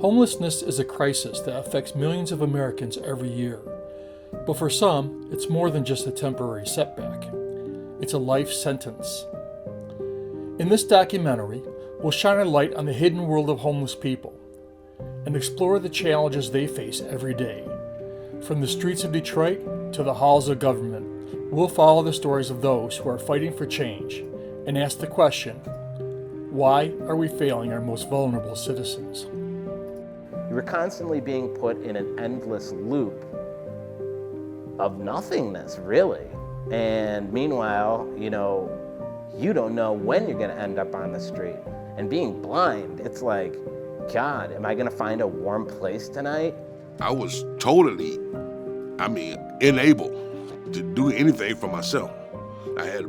Homelessness is a crisis that affects millions of Americans every year. But for some, it's more than just a temporary setback. It's a life sentence. In this documentary, we'll shine a light on the hidden world of homeless people and explore the challenges they face every day. From the streets of Detroit to the halls of government, we'll follow the stories of those who are fighting for change and ask the question, why are we failing our most vulnerable citizens? You were constantly being put in an endless loop of nothingness, really. And meanwhile, you don't know when you're gonna end up on the street. And being blind, it's like, God, am I gonna find a warm place tonight? I was totally, unable to do anything for myself. I had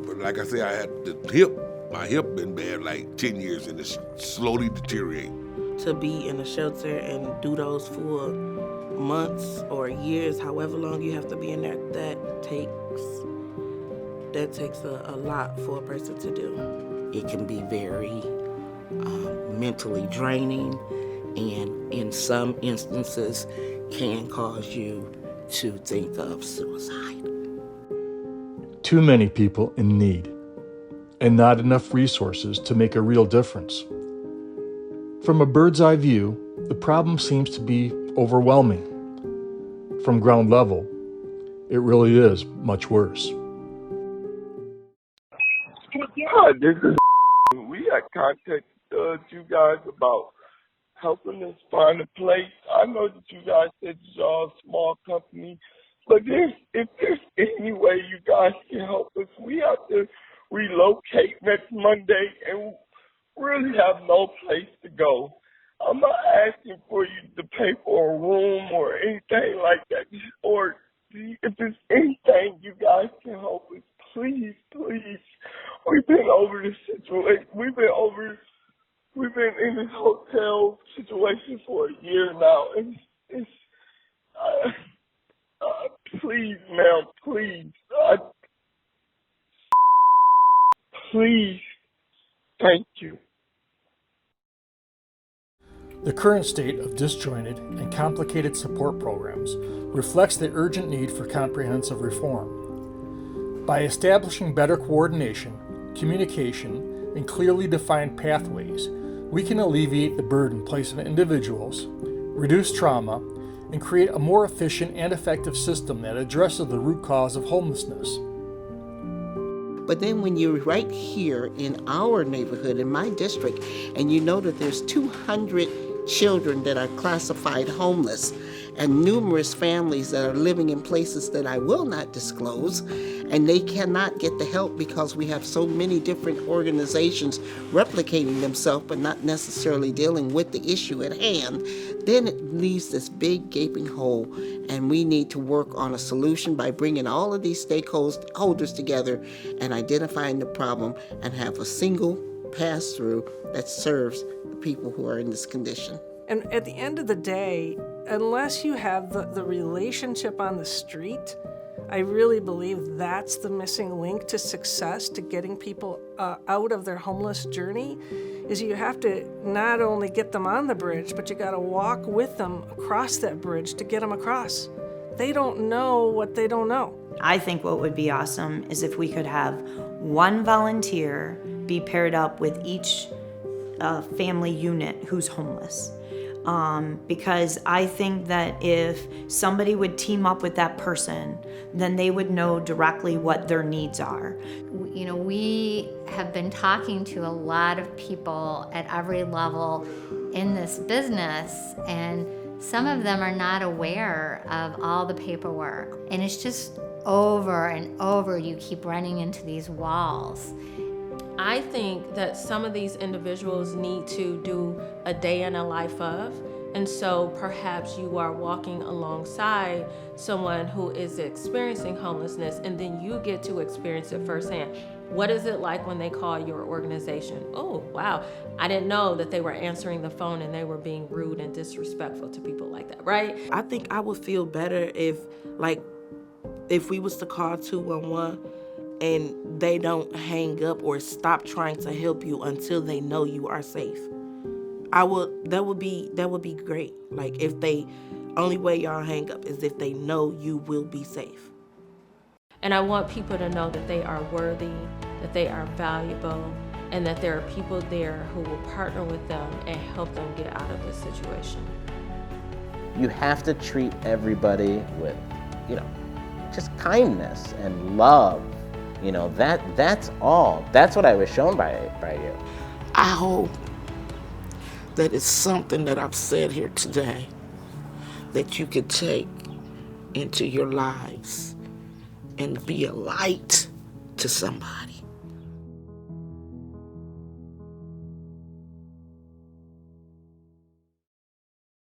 my hip been bad like 10 years and it's slowly deteriorating. To be in a shelter and do those for months or years, however long you have to be in there, that takes a lot for a person to do. It can be very mentally draining, and in some instances can cause you to think of suicide. Too many people in need, and not enough resources to make a real difference. From a bird's eye view, the problem seems to be overwhelming. From ground level, it really is much worse. Hi, this is we had contacted you guys about helping us find a place. I know that you guys said y'all a small company, but if there's any way you guys can help us, we have to relocate next Monday and really have no place to go. I'm not asking for you to pay for a room or anything like that, or if there's anything you guys can help us, please. We've been over this situation. We've been in this hotel situation for a year now, and it's please, ma'am, please, please, thank you. The current state of disjointed and complicated support programs reflects the urgent need for comprehensive reform. By establishing better coordination, communication, and clearly defined pathways, we can alleviate the burden placed on individuals, reduce trauma, and create a more efficient and effective system that addresses the root cause of homelessness. But then when you're right here in our neighborhood, in my district, and you know that there's 200 children that are classified homeless and numerous families that are living in places that I will not disclose, and they cannot get the help because we have so many different organizations replicating themselves but not necessarily dealing with the issue at hand, then it leaves this big gaping hole, and we need to work on a solution by bringing all of these stakeholders together and identifying the problem and have a single pass-through that serves the people who are in this condition. And at the end of the day, unless you have the relationship on the street, I really believe that's the missing link to success, to getting people out of their homeless journey, is you have to not only get them on the bridge, but you got to walk with them across that bridge to get them across. They don't know what they don't know. I think what would be awesome is if we could have one volunteer be paired up with each family unit who's homeless. Because I think that if somebody would team up with that person, then they would know directly what their needs are. We have been talking to a lot of people at every level in this business, and some of them are not aware of all the paperwork. And it's just over and over, you keep running into these walls. I think that some of these individuals need to do a day in a life of, and so perhaps you are walking alongside someone who is experiencing homelessness, and then you get to experience it firsthand. What is it like when they call your organization? Oh, wow, I didn't know that they were answering the phone and they were being rude and disrespectful to people like that, right? I think I would feel better if we was to call 211 and they don't hang up or stop trying to help you until they know you are safe. That would be great. Like, if they, only way y'all hang up is if they know you will be safe. And I want people to know that they are worthy, that they are valuable, and that there are people there who will partner with them and help them get out of this situation. You have to treat everybody with, just kindness and love. That's all. That's what I was shown by you. I hope that it's something that I've said here today that you could take into your lives and be a light to somebody.